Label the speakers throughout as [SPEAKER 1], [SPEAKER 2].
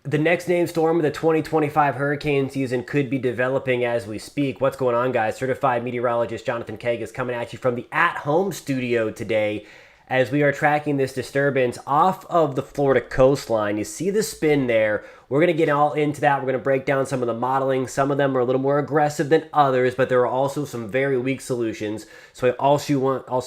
[SPEAKER 1] The next named storm of the 2025 hurricane season could be developing as we speak. What's going on, guys? Certified meteorologist Jonathan Keg is coming at you from the at-home studio today as we are tracking this disturbance off of the Florida coastline. You see the spin there. We're going to get all into that. We're going to break down some of the modeling. Some of them are a little more aggressive than others, but there are also some very weak solutions. So I also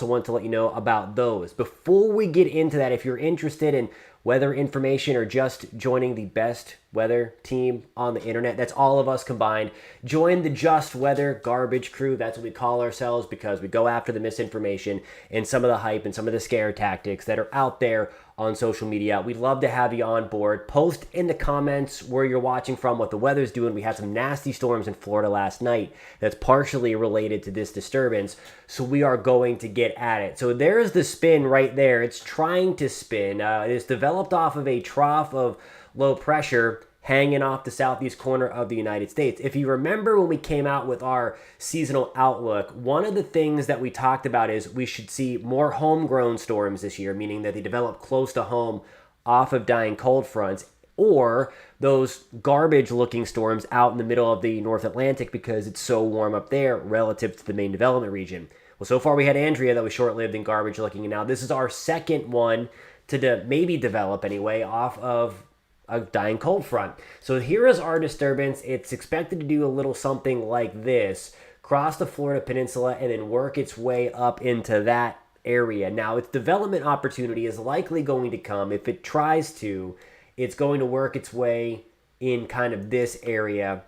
[SPEAKER 1] want to let you know about those. Before we get into that, if you're interested in weather information or just joining the best weather team on the internet, that's all of us combined, join the Just Weather Garbage Crew. That's what we call ourselves because we go after the misinformation and some of the hype and some of the scare tactics that are out there on social media. We'd love to have you on board. Post in the comments where you're watching from, what the weather's doing. We had some nasty storms in Florida last night that's partially related to this disturbance, so we are going to get at it. So there's the spin right there. It's trying to spin. It's developed off of a trough of low pressure hanging off the southeast corner of the United States. If you remember when we came out with our seasonal outlook, one of the things that we talked about is we should see more homegrown storms this year, meaning that they develop close to home off of dying cold fronts, or those garbage looking storms out in the middle of the North Atlantic because it's so warm up there relative to the main development region. Well, so far we had Andrea that was short-lived and garbage looking, and now this is our second one to maybe develop anyway off of a dying cold front. So here is our disturbance. It's expected to do a little something like this, cross the Florida peninsula and then work its way up into that area. Now, its development opportunity is likely going to come, if it tries to, it's going to work its way in kind of this area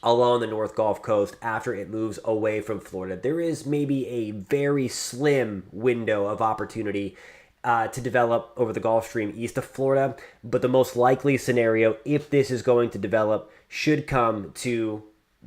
[SPEAKER 1] along the North Gulf Coast after it moves away from Florida. There is maybe a very slim window of opportunity to develop over the Gulf Stream east of Florida, but the most likely scenario, if this is going to develop, should come to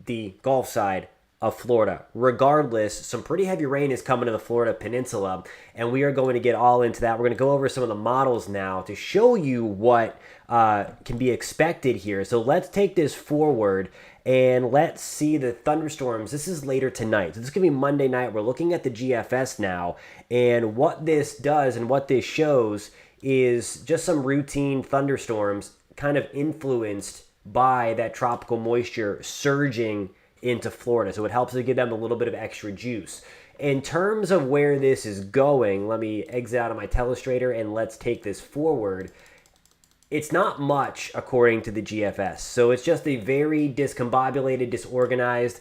[SPEAKER 1] the Gulf side of Florida. Regardless, some pretty heavy rain is coming to the Florida peninsula, and we are going to get all into that. We're going to go over some of the models now to show you what can be expected here. So let's take this forward and let's see the thunderstorms. This is later tonight. So this is going to be Monday night. We're looking at the GFS now. And what this does and what this shows is just some routine thunderstorms kind of influenced by that tropical moisture surging into Florida. So it helps to give them a little bit of extra juice. In terms of where this is going, let me exit out of my telestrator and let's take this forward. It's not much according to the GFS. So it's just a very discombobulated, disorganized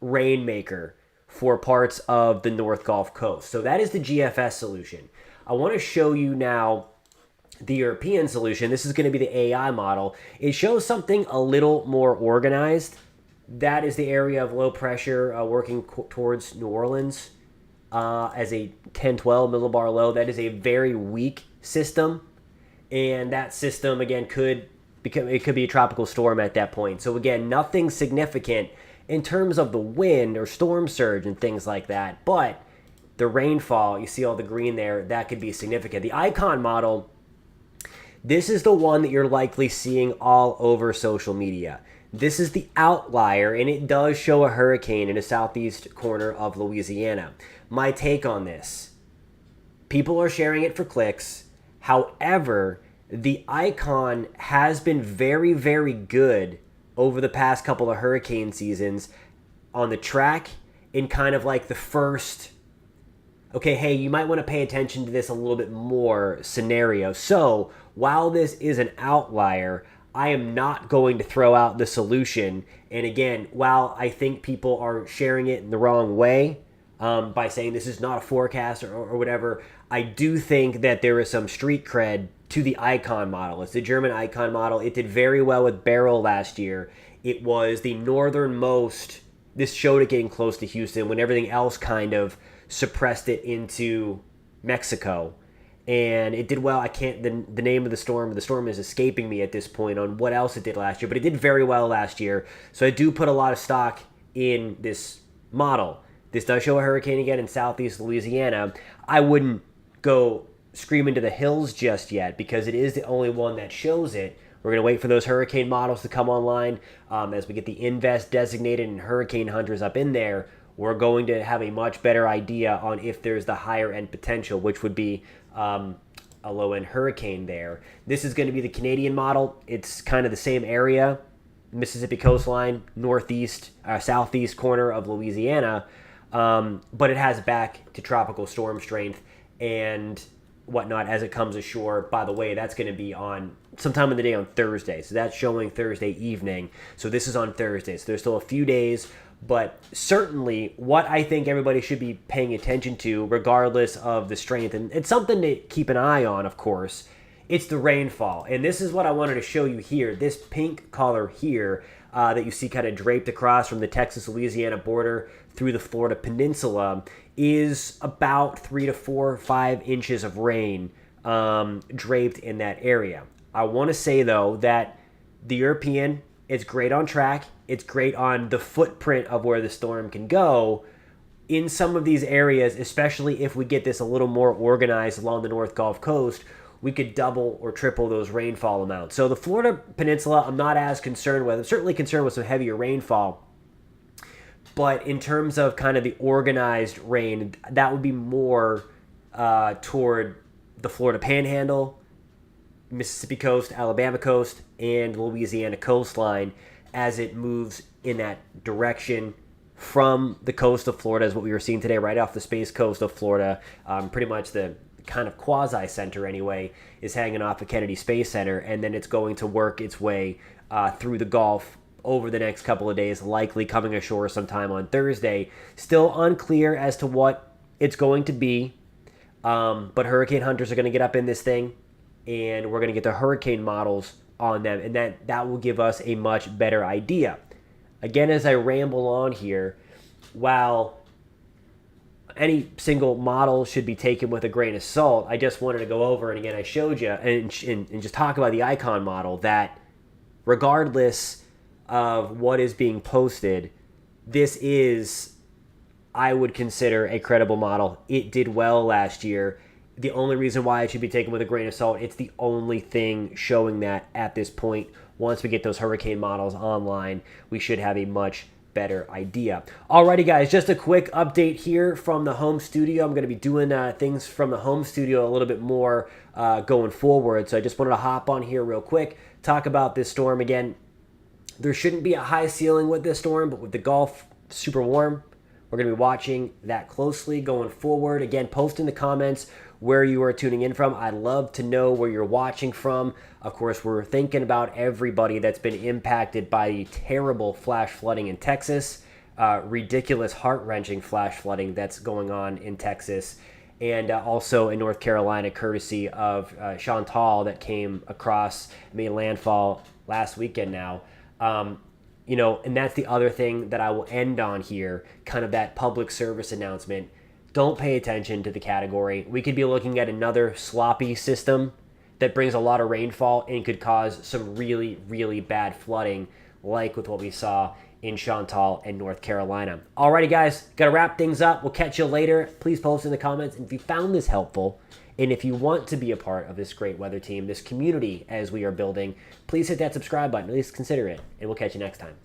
[SPEAKER 1] rainmaker for parts of the North Gulf Coast. So that is the GFS solution. I want to show you now the European solution. This is going to be the AI model. It shows something a little more organized. That is the area of low pressure working towards New Orleans as a 10-12 millibar low. That is a very weak system. And that system, again, could be a tropical storm at that point. So again, nothing significant in terms of the wind or storm surge and things like that. But the rainfall, you see all the green there, that could be significant. The icon model, this is the one that you're likely seeing all over social media. This is the outlier, and it does show a hurricane in the southeast corner of Louisiana. My take on this, people are sharing it for clicks. However, the icon has been very, very good over the past couple of hurricane seasons on the track in kind of like the first, okay, hey, you might want to pay attention to this a little bit more scenario. So while this is an outlier, I am not going to throw out the solution. And again, while I think people are sharing it in the wrong way by saying this is not a forecast or whatever, I do think that there is some street cred to the icon model. It's the German icon model. It did very well with Beryl last year. It was the northernmost. This showed it getting close to Houston when everything else kind of suppressed it into Mexico. And it did well. I can't, the name of the storm is escaping me at this point on what else it did last year, but it did very well last year. So I do put a lot of stock in this model. This does show a hurricane again in southeast Louisiana. I wouldn't go scream into the hills just yet because it is the only one that shows it. We're going to wait for those hurricane models to come online. As we get the Invest designated and hurricane hunters up in there, we're going to have a much better idea on if there's the higher end potential, which would be a low-end hurricane there. This is going to be the Canadian model. It's kind of the same area, Mississippi coastline, northeast, southeast corner of Louisiana, but it has back to tropical storm strength and whatnot as it comes ashore. By the way, that's going to be on sometime in the day on Thursday. So that's showing Thursday evening. So this is on Thursday. So there's still a few days, but certainly what I think everybody should be paying attention to, regardless of the strength, and it's something to keep an eye on, of course, it's the rainfall. And this is what I wanted to show you here. This pink color here that you see kind of draped across from the Texas-Louisiana border through the Florida Peninsula is about 3 to 4 or 5 inches of rain draped in that area. I want to say, though, that the European, it's great on track. It's great on the footprint of where the storm can go. In some of these areas, especially if we get this a little more organized along the North Gulf Coast, we could double or triple those rainfall amounts. So the Florida Peninsula, I'm not as concerned with. I'm certainly concerned with some heavier rainfall. But in terms of kind of the organized rain, that would be more toward the Florida Panhandle, Mississippi coast, Alabama coast, and Louisiana coastline as it moves in that direction from the coast of Florida, is what we were seeing today, right off the space coast of Florida. Pretty much the kind of quasi-center anyway is hanging off the Kennedy Space Center, and then it's going to work its way through the Gulf over the next couple of days, likely coming ashore sometime on Thursday. Still unclear as to what it's going to be, but hurricane hunters are going to get up in this thing, and we're going to get the hurricane models on them, and that will give us a much better idea. Again, as I ramble on here, while any single model should be taken with a grain of salt, I just wanted to go over, and again, I showed you, and just talk about the icon model, that regardless of what is being posted, this is, I would consider, a credible model. It did well last year. The only reason why it should be taken with a grain of salt, it's the only thing showing that at this point. Once we get those hurricane models online, we should have a much better idea. Alrighty, guys, just a quick update here from the home studio. I'm going to be doing things from the home studio a little bit more going forward. So I just wanted to hop on here real quick, talk about this storm again. There shouldn't be a high ceiling with this storm, but with the Gulf super warm, we're going to be watching that closely going forward. Again, post in the comments where you are tuning in from. I'd love to know where you're watching from. Of course, we're thinking about everybody that's been impacted by the terrible flash flooding in Texas, ridiculous heart-wrenching flash flooding that's going on in Texas, and also in North Carolina, courtesy of Chantal that came across, made landfall last weekend now. And that's the other thing that I will end on here, kind of that public service announcement. Don't pay attention to the category. We could be looking at another sloppy system that brings a lot of rainfall and could cause some really, really bad flooding, like with what we saw in Chantal and North Carolina. Alrighty, guys, got to wrap things up. We'll catch you later. Please post in the comments. And if you found this helpful, and if you want to be a part of this great weather team, this community as we are building, please hit that subscribe button. At least consider it. And we'll catch you next time.